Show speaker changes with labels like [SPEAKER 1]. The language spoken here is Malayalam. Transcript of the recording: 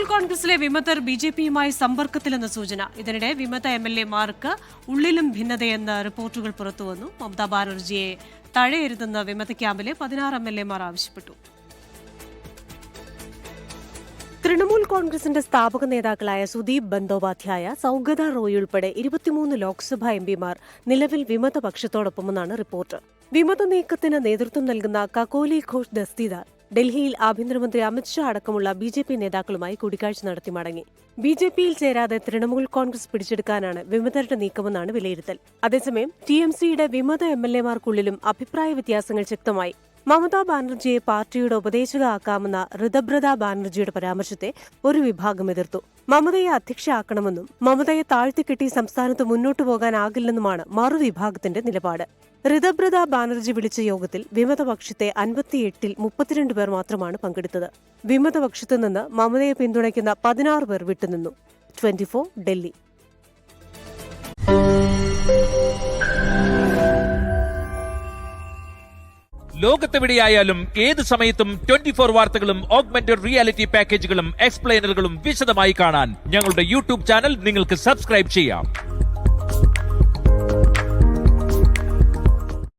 [SPEAKER 1] തൃണമൂൽ കോൺഗ്രസിലെ വിമതർ ബിജെപിയുമായി സമ്പർക്കത്തിലെന്ന സൂചന. ഇതിനിടെ വിമത എംഎൽഎമാർക്ക് ഉള്ളിലും ഭിന്നതയെന്ന് റിപ്പോർട്ടുകൾ പുറത്തുവന്നു. മമതാ ബാനർജിയെ തഴയരുതെന്ന് വിമത ക്യാമ്പിലെ 16 എംഎൽഎമാർ ആവശ്യപ്പെട്ടു. തൃണമൂൽ കോൺഗ്രസിന്റെ സ്ഥാപക നേതാക്കളായ സുദീപ് ബന്ദോപാധ്യായ, സൌഗത റോയ് ഉൾപ്പെടെ 23 ലോക്സഭാ എംപിമാർ നിലവിൽ വിമത പക്ഷത്തോടൊപ്പമെന്നാണ് റിപ്പോർട്ട്. വിമത നീക്കത്തിന് നേതൃത്വം നൽകുന്ന കകോലി ഘോഷ് ദസ്തിദാർ ഡൽഹിയിൽ ആഭ്യന്തരമന്ത്രി അമിത്ഷാ അടക്കമുള്ള ബിജെപി നേതാക്കളുമായി കൂടിക്കാഴ്ച നടത്തി മടങ്ങി. ബിജെപിയിൽ ചേരാതെ തൃണമൂൽ കോൺഗ്രസ് പിടിച്ചെടുക്കാനാണ് വിമതരുടെ നീക്കമെന്നാണ് വിലയിരുത്തൽ. അതേസമയം ടിഎംസിയുടെ വിമത എംഎൽഎമാർക്കുള്ളിലും അഭിപ്രായ വ്യത്യാസങ്ങൾ ശക്തമായി. മമതാ ബാനർജിയെ പാർട്ടിയുടെ ഉപദേശകയാക്കാമെന്ന ഋതബ്രത ബാനർജിയുടെ പരാമർശത്തെ ഒരു വിഭാഗം എതിർത്തു. മമതയെ അധ്യക്ഷയാക്കണമെന്നും മമതയെ താഴ്ത്തിക്കെട്ടി സംസ്ഥാനത്ത് മുന്നോട്ടു പോകാനാകില്ലെന്നുമാണ് മറുവിഭാഗത്തിന്റെ നിലപാട്. ഋതബ്രത ബാനർജി വിളിച്ച യോഗത്തിൽ വിമതപക്ഷത്തെ 58-ൽ 32 പേർ മാത്രമാണ് പങ്കെടുത്തത്. വിമതപക്ഷത്തു നിന്ന് മമതയെ പിന്തുണയ്ക്കുന്ന 16 പേർ വിട്ടുനിന്നു. 24 ഡൽഹി.
[SPEAKER 2] ലോകത്തെവിടെയായാലും ഏത് സമയത്തും 24 വാർത്തകളും ഓഗ്മെന്റഡ് റിയാലിറ്റി പാക്കേജുകളും എക്സ്പ്ലെയിനറുകളും വിശദമായി കാണാൻ ഞങ്ങളുടെ യൂട്യൂബ് ചാനൽ നിങ്ങൾക്ക് സബ്സ്ക്രൈബ് ചെയ്യാം.